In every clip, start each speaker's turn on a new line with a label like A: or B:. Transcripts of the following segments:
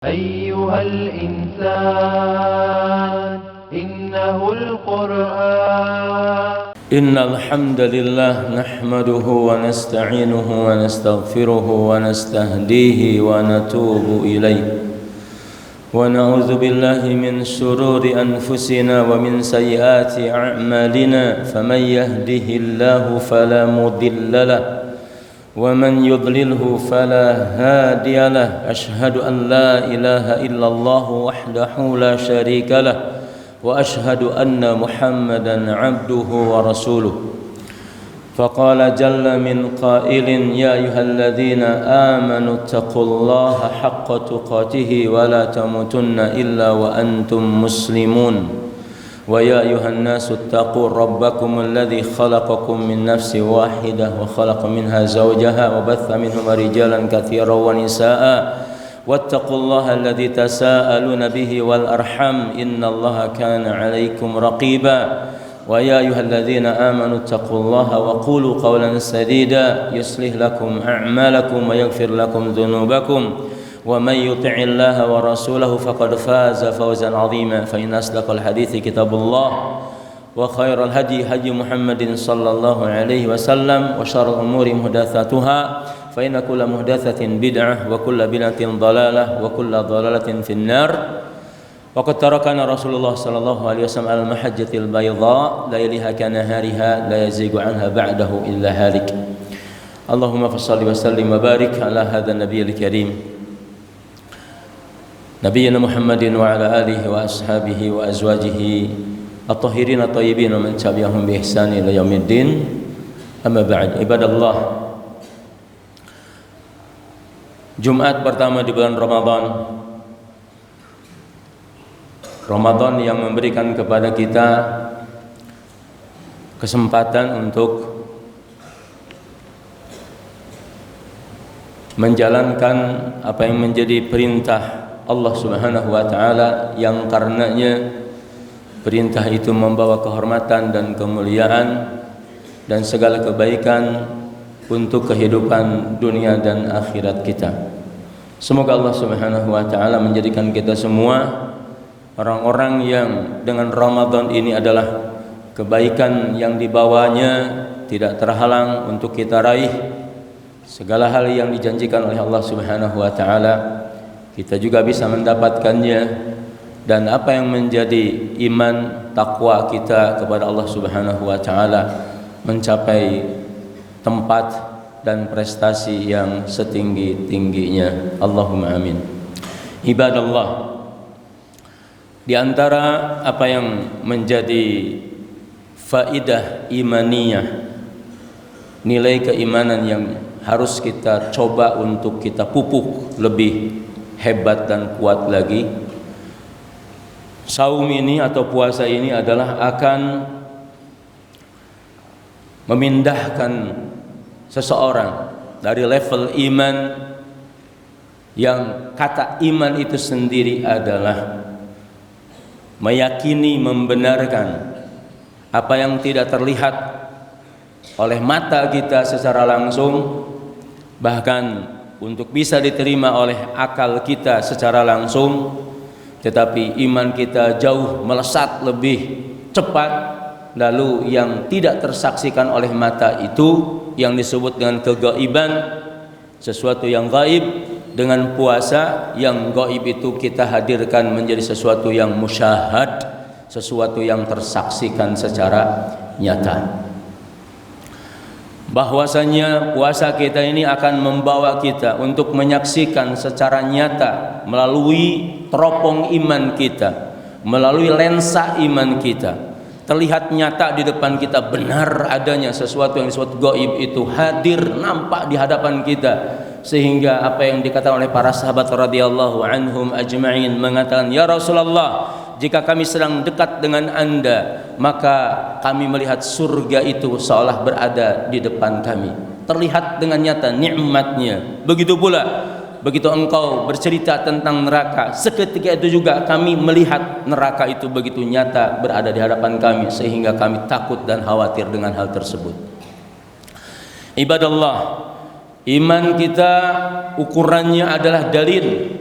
A: أيها الإنسان إنه القرآن.
B: إن الحمد لله نحمده ونستعينه ونستغفره ونستهديه ونتوب إليه ونعوذ بالله من شرور أنفسنا ومن سيئات أعمالنا فمن يهده الله فلا مضل له ومن يضلله فلا هادي له أشهد أن لا إله إلا الله وحده لا شريك له وأشهد أن محمدا عبده ورسوله فقال جل من قائل يا أيها الذين آمنوا اتقوا الله حق تقاته ولا تموتن إلا وأنتم مسلمون ويا أيها الناس اتقوا ربكم الذي خلقكم من نفس واحدة وخلق منها زوجها وبث منهما رجالا كثيرا ونساء واتقوا الله الذي تساءلون به والأرحم إن الله كان عليكم رقيبا ويا أيها الذين آمنوا اتقوا الله وقولوا قولا سديدا يصلح لكم أعمالكم ويغفر لكم ذنوبكم ومن يطع الله ورسوله فقد فاز فوزا عظيما فإن أصدق الحديث كتاب الله وخير الهدي هدي محمد صلى الله عليه وسلم وشر الأمور محدثاتها فإن كل محدثة بدعة وكل بدعة ضلالة وكل ضلالة في النار وقد تركنا رسول الله صلى الله عليه وسلم على المحجة البيضاء ليلها كنهارها لا يزيغ عنها بعده إلا هالك اللهم فصل وسلم وبارك على هذا النبي الكريم نبينا محمد وعلى آله وأصحابه وأزواجه الطاهرين الطيبين ومن تبعهم بإحسان إلى يوم الدين أما بعد عباد الله. Jumat pertama di bulan Ramadan yang memberikan kepada kita kesempatan untuk menjalankan apa yang menjadi perintah Allah Subhanahu wa taala yang karenanya perintah itu membawa kehormatan dan kemuliaan dan segala kebaikan untuk kehidupan dunia dan akhirat kita. Semoga Allah Subhanahu wa taala menjadikan kita semua orang-orang yang dengan Ramadan ini adalah kebaikan yang dibawanya tidak terhalang untuk kita raih segala hal yang dijanjikan oleh Allah Subhanahu wa taala. Kita juga bisa mendapatkannya dan apa yang menjadi iman takwa kita kepada Allah Subhanahu wa taala mencapai tempat dan prestasi yang setinggi-tingginya. Allahumma amin. Ibadallah, di antara apa yang menjadi faidah imaniyah, nilai keimanan yang harus kita coba untuk kita pupuk lebih hebat dan kuat lagi, saum ini atau puasa ini adalah akan memindahkan seseorang dari level iman yang kata iman itu sendiri adalah meyakini, membenarkan apa yang tidak terlihat oleh mata kita secara langsung, bahkan untuk bisa diterima oleh akal kita secara langsung, tetapi iman kita jauh melesat lebih cepat. Lalu yang tidak tersaksikan oleh mata itu yang disebut dengan kegaiban, sesuatu yang gaib. Dengan puasa yang gaib itu kita hadirkan menjadi sesuatu yang musyahad, sesuatu yang tersaksikan secara nyata. Bahwasanya puasa kita ini akan membawa kita untuk menyaksikan secara nyata melalui teropong iman kita, melalui lensa iman kita. Terlihat nyata di depan kita, benar adanya sesuatu yang disebut gaib itu hadir, nampak di hadapan kita, sehingga apa yang dikatakan oleh para sahabat radhiyallahu anhum ajma'in mengatakan, ya Rasulullah, jika kami sedang dekat dengan Anda, maka kami melihat surga itu seolah berada di depan kami, terlihat dengan nyata nikmatnya. Begitu pula begitu engkau bercerita tentang neraka, seketika itu juga kami melihat neraka itu begitu nyata berada di hadapan kami, sehingga kami takut dan khawatir dengan hal tersebut. Ibadallah, iman kita ukurannya adalah dalil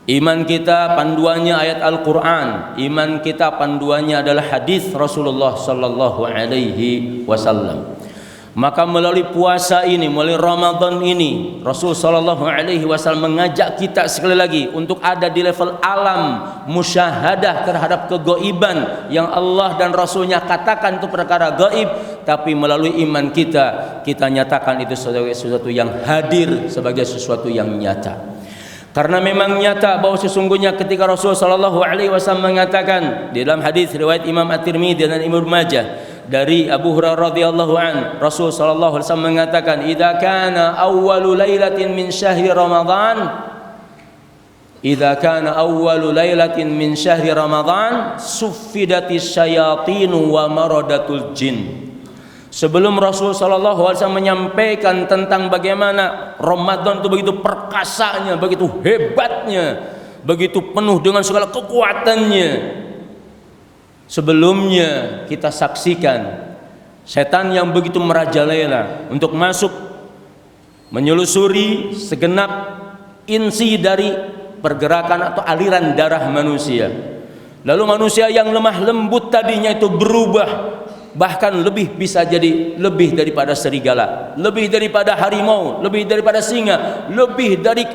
B: Iman kita panduannya ayat Al-Quran. Iman kita panduannya adalah hadis Rasulullah sallallahu alaihi wasallam. Maka melalui puasa ini, melalui Ramadan ini, Rasul sallallahu alaihi wasallam mengajak kita sekali lagi untuk ada di level alam musyahadah terhadap kegaiban yang Allah dan Rasulnya katakan itu perkara gaib, tapi melalui iman kita nyatakan itu sebagai sesuatu yang hadir, sebagai sesuatu yang nyata. Karena memang nyata bahwa sesungguhnya ketika Rasul sallallahu alaihi wasallam mengatakan di dalam hadis riwayat Imam At-Tirmidzi dan Ibnu Majah dari Abu Hurairah radhiyallahu an, Rasul sallallahu alaihi wasallam mengatakan, "Idza kana awwalu lailatin min syahri Ramadan, idza kana awwalu lailatin min syahri Ramadan, suffidatis syayatin wa maradatul jin." Sebelum Rasul sallallahu alaihi wasallam menyampaikan tentang bagaimana Ramadan itu begitu perkasanya, begitu hebatnya, begitu penuh dengan segala kekuatannya, sebelumnya kita saksikan setan yang begitu merajalela untuk masuk menyelusuri segenap insi dari pergerakan atau aliran darah manusia. Lalu manusia yang lemah lembut tadinya itu berubah, bahkan bisa jadi lebih daripada serigala, lebih daripada harimau, lebih daripada singa, lebih dari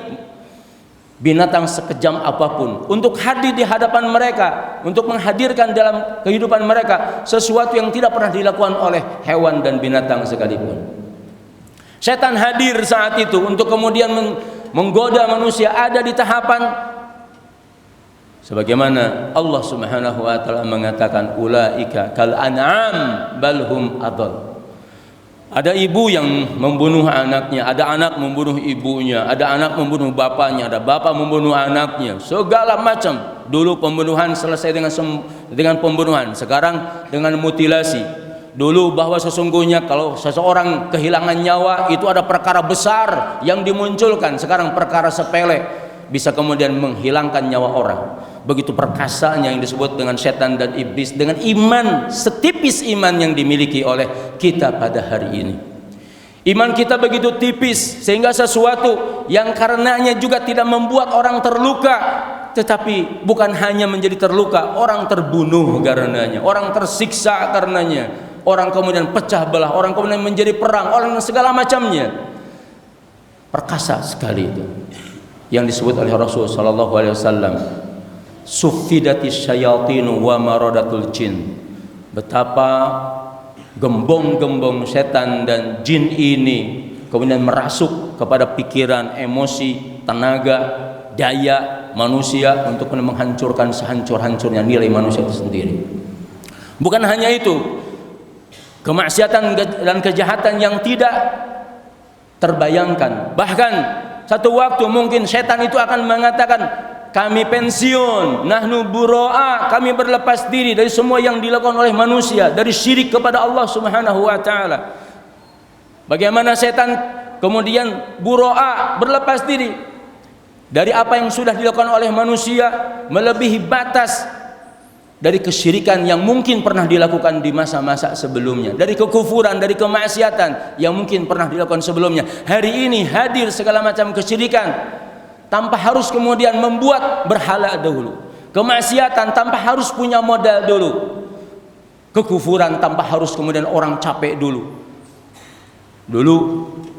B: binatang sekejam apapun, untuk hadir di hadapan mereka, untuk menghadirkan dalam kehidupan mereka sesuatu yang tidak pernah dilakukan oleh hewan dan binatang sekalipun. Setan hadir saat itu untuk kemudian menggoda manusia, ada di tahapan sebagaimana Allah Subhanahu wa taala mengatakan, ulaika kal an'am balhum adall. Ada ibu yang membunuh anaknya, ada anak membunuh ibunya, ada anak membunuh bapaknya, ada bapak membunuh anaknya, segala macam. Dulu pembunuhan selesai dengan pembunuhan, sekarang dengan mutilasi. Dulu bahwa sesungguhnya kalau seseorang kehilangan nyawa itu ada perkara besar yang dimunculkan, sekarang perkara sepele bisa kemudian menghilangkan nyawa orang. Begitu perkasanya yang disebut dengan setan dan iblis, dengan iman, setipis iman yang dimiliki oleh kita pada hari ini. Iman kita begitu tipis sehingga sesuatu yang karenanya juga tidak membuat orang terluka, tetapi bukan hanya menjadi terluka, orang terbunuh karenanya, orang tersiksa karenanya, orang kemudian pecah belah, orang kemudian menjadi perang, orang segala macamnya. Perkasa sekali itu yang disebut oleh Rasul sallallahu alaihi wasallam, suffidatis syayatinu wa maradatul jin. Betapa gembong-gembong setan dan jin ini kemudian merasuk kepada pikiran, emosi, tenaga, daya manusia untuk menghancurkan sehancur-hancurnya nilai manusia itu sendiri. Bukan hanya itu, kemaksiatan dan kejahatan yang tidak terbayangkan. Bahkan satu waktu mungkin setan itu akan mengatakan, kami pensiun, nahnu bura'a, kami berlepas diri dari semua yang dilakukan oleh manusia, dari syirik kepada Allah Subhanahu wa taala. Bagaimana setan kemudian bura'a, berlepas diri dari apa yang sudah dilakukan oleh manusia, melebihi batas dari kesyirikan yang mungkin pernah dilakukan di masa-masa sebelumnya, dari kekufuran, dari kemaksiatan yang mungkin pernah dilakukan sebelumnya. Hari ini hadir segala macam kesyirikan tanpa harus kemudian membuat berhala dulu, kemaksiatan tanpa harus punya modal dulu, kekufuran tanpa harus kemudian orang capek dulu. Dulu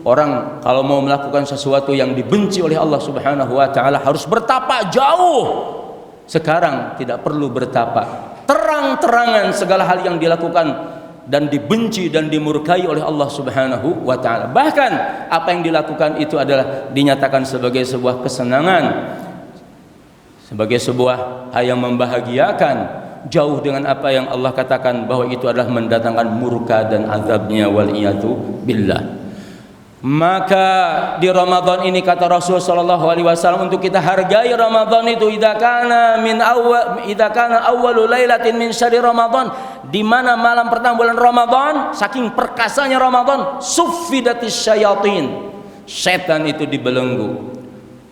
B: orang kalau mau melakukan sesuatu yang dibenci oleh Allah Subhanahu wa taala harus bertapa jauh. Sekarang tidak perlu bertapa, terang-terangan segala hal yang dilakukan dan dibenci dan dimurkai oleh Allah Subhanahu wa taala. Bahkan apa yang dilakukan itu adalah dinyatakan sebagai sebuah kesenangan, sebagai sebuah hal yang membahagiakan, jauh dengan apa yang Allah katakan bahwa itu adalah mendatangkan murka dan azabnya, wal iyadu billah. Maka di Ramadan ini kata Rasul sallallahu alaihi wasallam untuk kita hargai Ramadan itu, idza kana awwalu lailatin min syahri Ramadan, di mana malam pertama bulan Ramadan, saking perkasanya Ramadan, suffidatis syayatin, setan itu dibelenggu,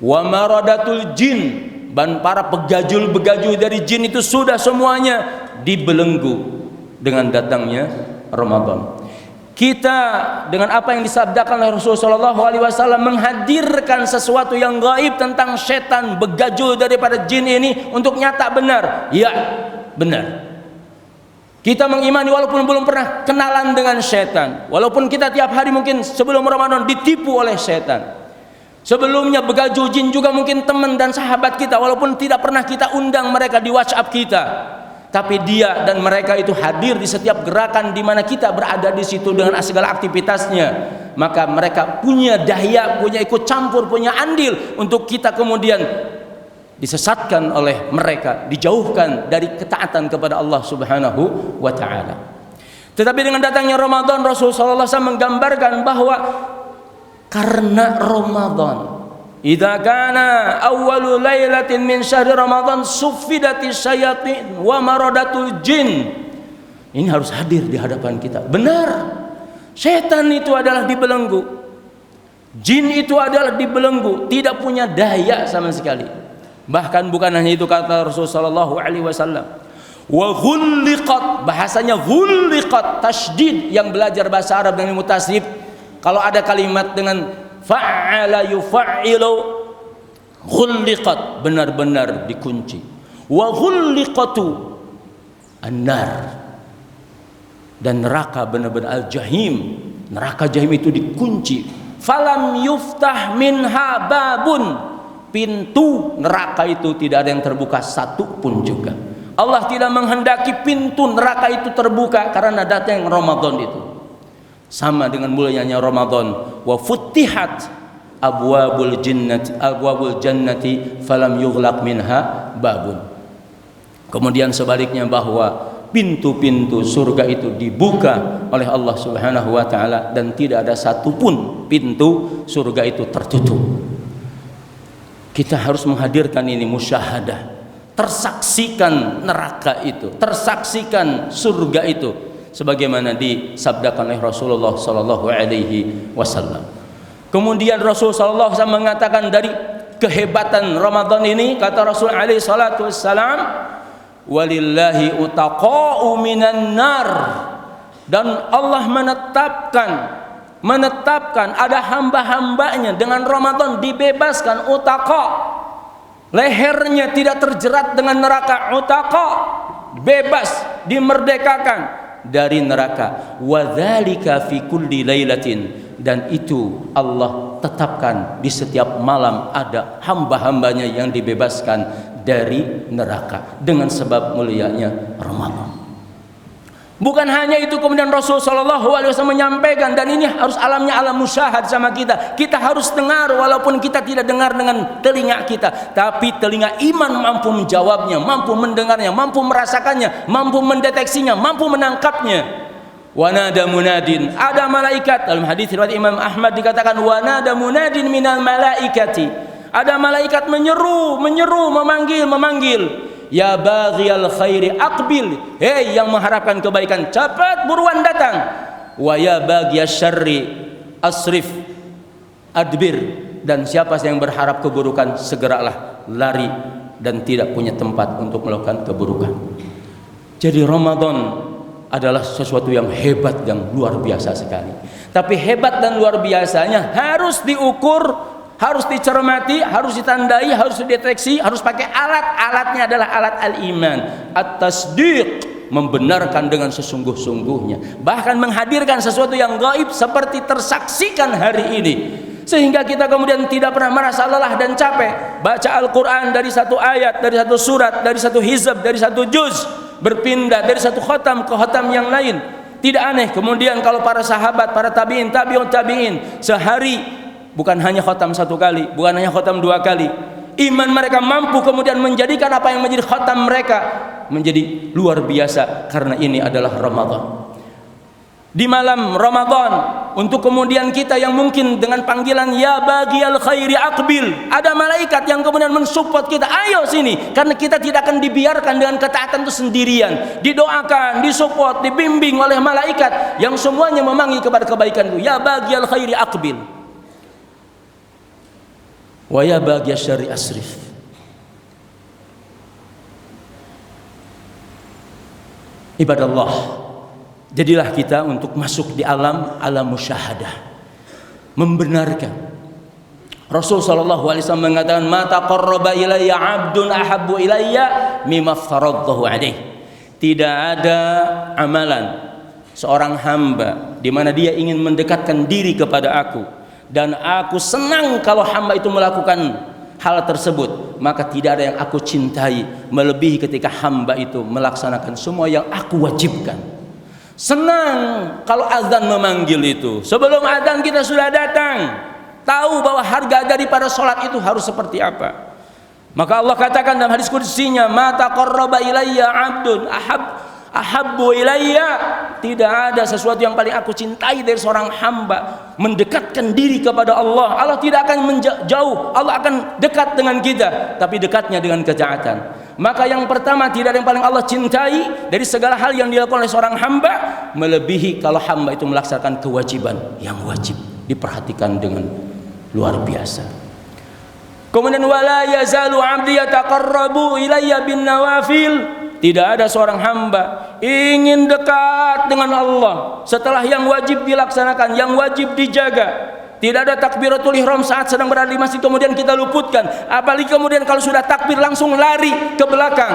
B: wa maradatul jin, dan para pegajul-begajul dari jin itu sudah semuanya dibelenggu dengan datangnya Ramadan. kita dengan apa yang disabdakan oleh Rasulullah SAW menghadirkan sesuatu yang gaib tentang setan, begajul daripada jin ini untuk nyata benar? Ya, benar. Kita mengimani walaupun belum pernah kenalan dengan setan, walaupun kita tiap hari mungkin sebelum Ramadan ditipu oleh setan. Sebelumnya begajul jin juga mungkin teman dan sahabat kita, walaupun tidak pernah kita undang mereka di WhatsApp kita. Tapi dia dan mereka itu hadir di setiap gerakan di mana kita berada di situ dengan segala aktivitasnya. Maka mereka punya daya, punya ikut campur, punya andil untuk kita kemudian disesatkan oleh mereka, dijauhkan dari ketaatan kepada Allah Subhanahu wa taala. Tetapi dengan datangnya Ramadan, Rasulullah SAW menggambarkan bahwa karena Ramadan, idza kana awwalu lailatin min syahri Ramadan suffidatis syayatin wa maradatul jin. Ini harus hadir di hadapan kita. Benar, setan itu adalah dibelenggu, jin itu adalah dibelenggu, tidak punya daya sama sekali. Bahkan bukan hanya itu, kata Rasulullah SAW, wa ghulliqat, bahasanya ghulliqat, tasydid. Yang belajar bahasa Arab dengan ilmu tasrif, kalau ada kalimat dengan fa'ala yuf'ilu, ghulliqat, benar-benar dikunci. Wa ghulliqatu an-nar, dan neraka benar-benar al-jahim, neraka jahim itu dikunci. Falam yuftah minha babun, pintu neraka itu tidak ada yang terbuka satu pun juga. Allah tidak menghendaki pintu neraka itu terbuka karena datang Ramadan itu. Sama dengan mulianya Ramadan, wa futtihat abwabul jannati falam yughlaq minha babun. Kemudian sebaliknya, bahwa pintu-pintu surga itu dibuka oleh Allah Subhanahu wa taala dan tidak ada satupun pintu surga itu tertutup. Kita harus menghadirkan ini, musyahadah, tersaksikan neraka itu, tersaksikan surga itu, sebagaimana disabdakan oleh Rasulullah sallallahu alaihi wasallam. Kemudian Rasul sallallahu alaihi wasallam mengatakan dari kehebatan Ramadan ini, kata Rasul alaihi salatu wassalam, walillahi utaqa'u minan nar, dan Allah menetapkan ada hamba-hambanya dengan Ramadan dibebaskan, utaqa, lehernya tidak terjerat dengan neraka, utaqa, bebas, dimerdekakan dari neraka. Wadzalika fi kulli lailatin, dan itu Allah tetapkan di setiap malam ada hamba-hambanya yang dibebaskan dari neraka dengan sebab mulianya Ramadan. Bukan hanya itu, kemudian Rasul sallallahu alaihi wasallam menyampaikan, dan ini harus alamnya alam musyahad sama kita. Kita harus dengar walaupun kita tidak dengar dengan telinga kita, tapi telinga iman mampu menjawabnya, mampu mendengarnya, mampu merasakannya, mampu mendeteksinya, mampu menangkapnya. Wa nada munadin, ada malaikat, dalam hadis riwayat Imam Ahmad dikatakan wa nada munadin minal malaikati, ada malaikat menyeru, memanggil, ya baghiyal khairi aqbil, hei yang mengharapkan kebaikan, cepat buruan datang. Wa ya baghiyasy syarri asrif adbir, dan siapa yang berharap keburukan segeralah lari dan tidak punya tempat untuk melakukan keburukan. Jadi Ramadan adalah sesuatu yang hebat, yang luar biasa sekali. Tapi hebat dan luar biasanya harus diukur, harus dicermati, harus ditandai, harus dideteksi, harus pakai alat. Alatnya adalah alat al-iman, at-tasdiq, membenarkan dengan sesungguh-sungguhnya, bahkan menghadirkan sesuatu yang gaib seperti tersaksikan hari ini, sehingga kita kemudian tidak pernah merasa lelah dan capek. Baca Al-Quran dari satu ayat, dari satu surat, dari satu hizab, dari satu juz, berpindah dari satu khatam ke khatam yang lain. Tidak aneh kemudian kalau para sahabat, para tabi'in, tabi'ut tabi'in, sehari bukan hanya khatam satu kali, bukan hanya khatam dua kali. Iman mereka mampu kemudian menjadikan apa yang menjadi khatam mereka menjadi luar biasa, karena ini adalah Ramadan. Di malam Ramadan, untuk kemudian kita yang mungkin dengan panggilan ya baghiyal khairi aqbil, ada malaikat yang kemudian mensupport kita, ayo sini, karena kita tidak akan dibiarkan dengan ketaatan itu sendirian. Didoakan, disupport, dibimbing oleh malaikat yang semuanya memanggil kepada kebaikan itu, ya baghiyal khairi aqbil wa ya baghiyasy syarri asrif. Ibadallah, Jadilah kita untuk masuk di alam musyahadah, membenarkan. Rasul sallallahu alaihi wasallam mengatakan, "Ma taqarraba ilayya 'abdun ahabbu ilayya mimma aftaradtahu alaihi." Tidak ada amalan seorang hamba di mana dia ingin mendekatkan diri kepada aku dan aku senang kalau hamba itu melakukan hal tersebut, maka tidak ada yang aku cintai melebihi ketika hamba itu melaksanakan semua yang aku wajibkan. Senang kalau azan memanggil itu, sebelum azan kita sudah datang, tahu bahwa harga daripada sholat itu harus seperti apa. Maka Allah katakan dalam hadis qudsinya, "Ma taqarraba ilayya 'abdun ahabbu ilayya." Tidak ada sesuatu yang paling aku cintai dari seorang hamba mendekatkan diri kepada Allah. Allah tidak akan menjauh, Allah akan dekat dengan kita, tapi dekatnya dengan ketaatan. Maka yang pertama, tidak ada yang paling Allah cintai dari segala hal yang dilakukan oleh seorang hamba melebihi kalau hamba itu melaksanakan kewajiban yang wajib, diperhatikan dengan luar biasa. Kemudian wala yazalu 'abdi yataqarrabu ilayya bin nawafil. Tidak ada seorang hamba ingin dekat dengan Allah setelah yang wajib dilaksanakan, yang wajib dijaga. Tidak ada takbiratul ihram saat sedang berada di masjid kemudian kita luputkan. Apalagi kemudian kalau sudah takbir langsung lari ke belakang.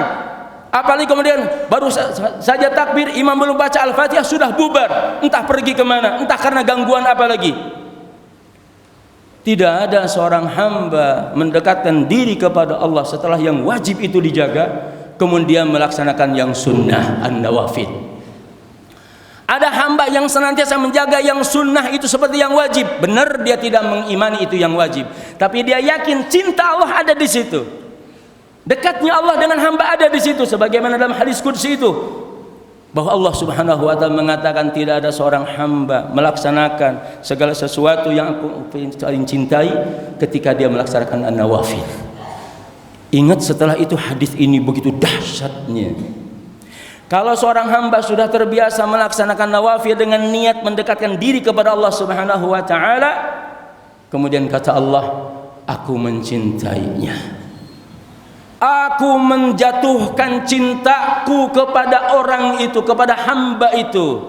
B: Apalagi kemudian baru saja takbir, imam belum baca Al-Fatihah sudah bubar, entah pergi kemana, entah karena gangguan apa lagi. Tidak ada seorang hamba mendekatkan diri kepada Allah setelah yang wajib itu dijaga, kemudian melaksanakan yang sunnah, an-nawafil. Ada hamba yang senantiasa menjaga yang sunnah itu seperti yang wajib. Benar dia tidak mengimani itu yang wajib, tapi dia yakin cinta Allah ada di situ. Dekatnya Allah dengan hamba ada di situ, sebagaimana dalam hadis qudsi itu, bahwa Allah Subhanahu wa taala mengatakan tidak ada seorang hamba melaksanakan segala sesuatu yang aku paling cintai ketika dia melaksanakan an-nawafil. Ingat, setelah itu hadis ini begitu dahsyatnya. Kalau seorang hamba sudah terbiasa melaksanakan nawafil dengan niat mendekatkan diri kepada Allah Subhanahu wa taala, kemudian kata Allah, aku mencintainya. Aku menjatuhkan cintaku kepada orang itu, kepada hamba itu.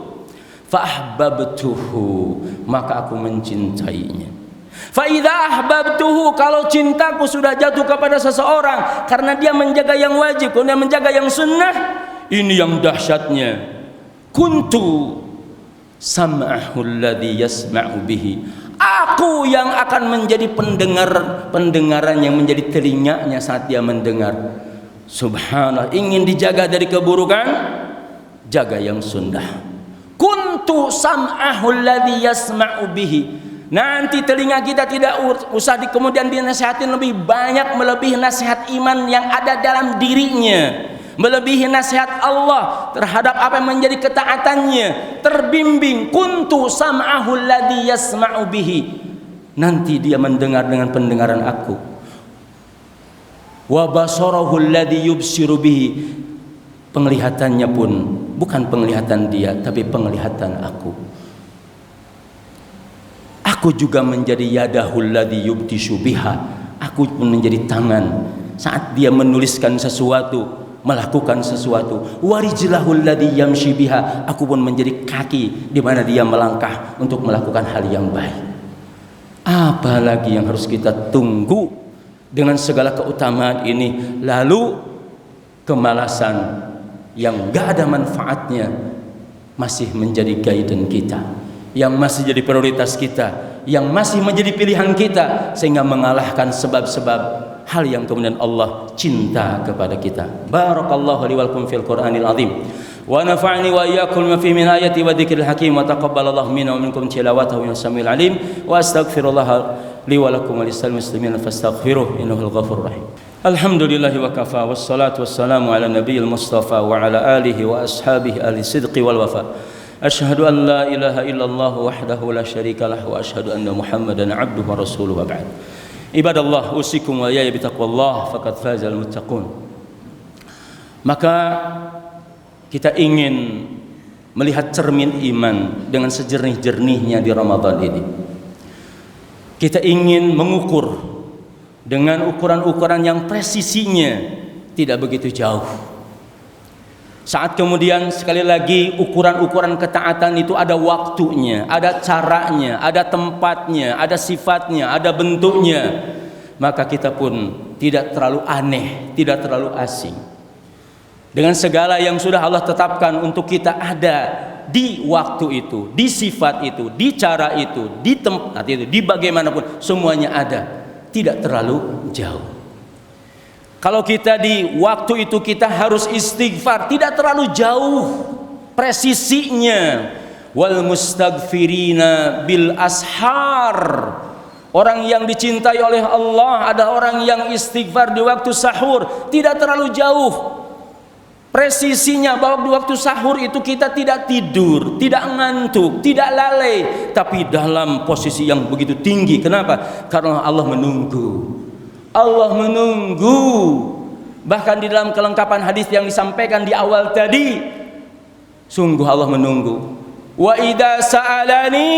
B: Fa'ahbabtuhu, maka aku mencintainya. Fa'idha ahbabtuhu, kalau cintaku sudah jatuh kepada seseorang karena dia menjaga yang wajib, kemudian menjaga yang sunnah, ini yang dahsyatnya. Kuntu sam'ahu alladhi yasma'u bihi, aku yang akan menjadi pendengaran yang menjadi telinganya saat dia mendengar. Subhanallah, ingin dijaga dari keburukan, jaga yang sunnah. Kuntu sam'ahu alladhi yasma'u bihi. Nanti telinga kita tidak usah kemudian dinasihatin lebih banyak melebihi nasihat iman yang ada dalam dirinya, melebihi nasihat Allah terhadap apa yang menjadi ketaatannya, terbimbing. Kuntu sam'ahu alladhi yasma'u bihi, nanti dia mendengar dengan pendengaran aku. Wa basarahu alladhi yubsiru bihi, penglihatannya pun bukan penglihatan dia tapi penglihatan aku. Aku juga menjadi yadahul ladzi yubtishu biha, aku pun menjadi tangan saat dia menuliskan sesuatu, melakukan sesuatu. Warijlahul ladzi yamshi biha, aku pun menjadi kaki di mana dia melangkah untuk melakukan hal yang baik. Apalagi yang harus kita tunggu dengan segala keutamaan ini, lalu kemalasan yang gak ada manfaatnya masih menjadi guidance kita, yang masih jadi prioritas kita, yang masih menjadi pilihan kita, sehingga mengalahkan sebab-sebab hal yang kemudian Allah cinta kepada kita. Barakallahu li wa lakum fil Qur'anil azim, wa nafa'ani wa iyyakum ma fi min ayati wa dzikril hakim, wa taqabbalallahu minna wa minkum tilawatahu ya samiul alim, wa astaghfirullah li wa lakum wa lisal muslimin fastaghfiruh innahu al-ghafurur rahim. Alhamdulillahi wa kafa, wassalatu wassalamu ala nabiyil mustafa wa ala alihi wa ashabihi ahli sidqi wal wafa. Asyhadu an la ilaha illallah wahdahu la syarika lah, wa asyhadu anna Muhammadan abduhu wa rasuluhu, wa ba'd. Ibadallah, usikum wa iyaya bitaqwallah faqad fazal muttaqun. Maka kita ingin melihat cermin iman dengan sejernih-jernihnya di Ramadan ini. Kita ingin mengukur dengan ukuran-ukuran yang presisinya tidak begitu jauh. Saat kemudian sekali lagi ukuran-ukuran ketaatan itu ada waktunya, ada caranya, ada tempatnya, ada sifatnya, ada bentuknya, maka kita pun tidak terlalu aneh, tidak terlalu asing dengan segala yang sudah Allah tetapkan untuk kita ada di waktu itu, di sifat itu, di cara itu, di tempat itu, di bagaimanapun semuanya ada, tidak terlalu jauh. Kalau kita di waktu itu kita harus istighfar, tidak terlalu jauh presisinya. Wal mustaghfirina bil ashar. Orang yang dicintai oleh Allah ada orang yang istighfar di waktu sahur, tidak terlalu jauh presisinya, bahwa di waktu sahur itu kita tidak tidur, tidak ngantuk, tidak lalai, tapi dalam posisi yang begitu tinggi. Kenapa? Karena Allah menunggu. Allah menunggu. Bahkan di dalam kelengkapan hadis yang disampaikan di awal tadi, sungguh Allah menunggu. Wa idza sa'alani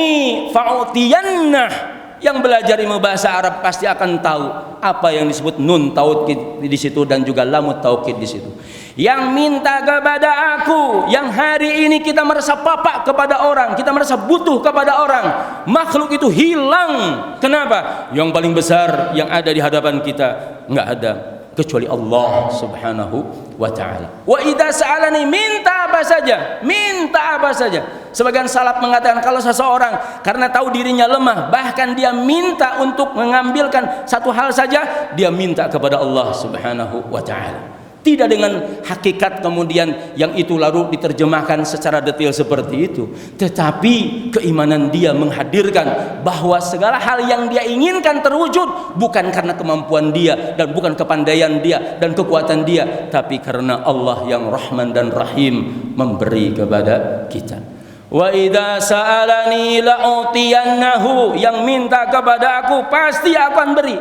B: fa'utiyannah. Yang belajar ilmu bahasa Arab pasti akan tahu apa yang disebut nun taukid di situ dan juga lam taukid di situ. Yang minta kepada aku, yang hari ini kita merasa papa kepada orang, kita merasa butuh kepada orang, makhluk itu hilang. Kenapa? Yang paling besar yang ada di hadapan kita enggak ada kecuali Allah Subhanahu wa ta'ala. Wa idza sa'alani, minta apa saja, minta apa saja. Sebagian salaf mengatakan kalau seseorang karena tahu dirinya lemah, bahkan dia minta untuk mengambilkan satu hal saja, dia minta kepada Allah Subhanahu wa ta'ala. Tidak dengan hakikat kemudian yang itu lalu diterjemahkan secara detail seperti itu, tetapi keimanan dia menghadirkan bahwa segala hal yang dia inginkan terwujud bukan karena kemampuan dia dan bukan kepandaian dia dan kekuatan dia, tapi karena Allah yang Rahman dan Rahim memberi kepada kita. Wa idza sa'alani la'utiyannahu, yang minta kepada aku pasti akan beri.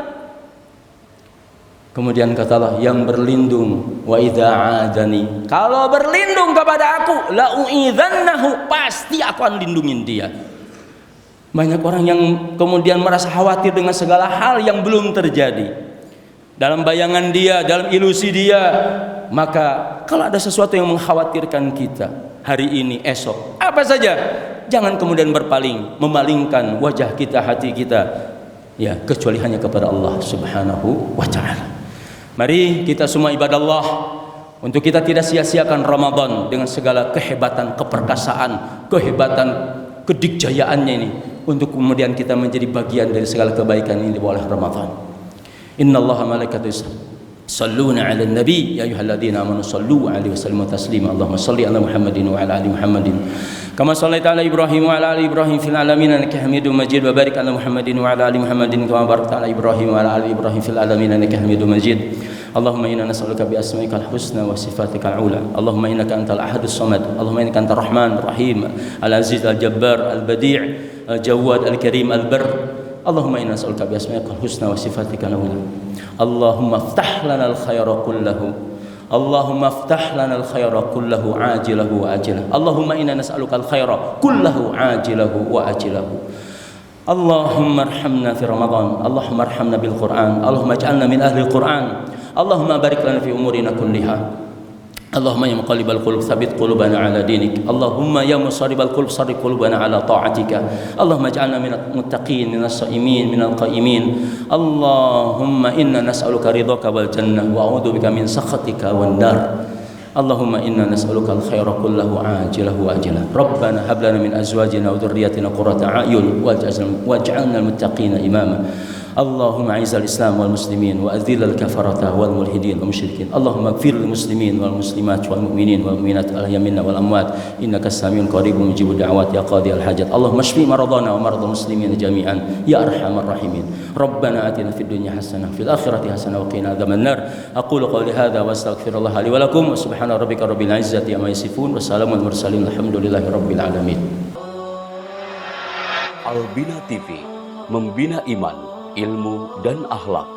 B: Kemudian kata Allah yang berlindung, wa idza adani, kalau berlindung kepada aku la uidzannahu, pasti aku akan lindungin dia. Banyak orang yang kemudian merasa khawatir dengan segala hal yang belum terjadi. Dalam bayangan dia, dalam ilusi dia, maka kalau ada sesuatu yang mengkhawatirkan kita hari ini, esok, apa saja, jangan kemudian berpaling, memalingkan wajah kita, hati kita, ya, kecuali hanya kepada Allah Subhanahu wa ta'ala. Mari kita semua ibadah Allah, untuk kita tidak sia-siakan Ramadan dengan segala kehebatan, keperkasaan, kehebatan, kedikjayaannya ini, untuk kemudian kita menjadi bagian dari segala kebaikan ini oleh Ramadan. Innallaha malaikatahu yusalluna 'alan nabi ya ayyuhalladzina amanu sallu 'alaihi wa sallimu taslima. Allahumma shalli 'ala Muhammadin wa 'ala ali Muhammadin kama shallaita 'ala Ibrahim wa 'ala ali Ibrahim fil 'alamin innaka Hamidum Majid, wa barik 'ala Muhammadin wa 'ala ali Muhammadin kama barakta 'ala Ibrahim wa 'ala ali Ibrahim fil 'alamin innaka Hamidum Majid. Allahumma inna nas'aluka bi asma'ikal husna wa sifatikal ula. Allahumma innaka antal ahadus samad. Allahumma innaka antar rahman rahim, al-aziz al-jabbar al-badi' al-jawad al-karim al-barr. Allahumma inna nas'aluka bi asma'ikal husna wa sifatikal ula. Allahumma iftah lana al-khayra kullahu. Allahumma iftah lana al-khayra kullahu ajilahu wa ajilahu. Allahumma inna nas'aluka al-khayra kullahu ajilahu wa ajilahu. Allahumma arhamna fi Ramadan. Allahumma arhamna bil Qur'an. Allahumma ij'alna min ahli al-Qur'an. Allahumma barik lana fi umurina kulliha. Allahumma ya muqallibal qulub tsabbit qulubana ala dinik. Allahumma ya musarribal qulub sarrif qulubana ala ta'atika. Allahumma ij'alna minal muttaqin, minas shaimin, minal qaimin. Allahumma inna nas'aluka ridhaka wal jannah wa a'udzubika min sakhatika wan nar. Allahumma inna nas'aluka al-khaira kullahu ajilahu wa ajilahu. Rabbana hab lana min azwajina wa dhurriyyatina qurrata a'yun waj'alna lil muttaqina imama. Allahumma a'izzal Islam wal muslimin wa adhillal kafarata wal mulhidin wal musyrikin. Allahumma ighfir lil muslimin wal muslimat wal mu'minin wal mu'minat al ahya minna wal amwat innaka samiun qaribun mujibud da'awat ya qadiyal hajat. Allahumma shfi maradana wa maradal muslimin jami'an ya arhamar rahimin. Rabbana atina fid dunya hasanah fil akhirati hasanah wa qina adzabannar. Aqulu qawli hadza wa astaghfirullah li wa lakum wa subhana rabbika rabbil izzati amma yasifun wa salamun mursalin alhamdulillahi rabbil alamin.
C: Albina TV, membina iman, ilmu dan akhlak.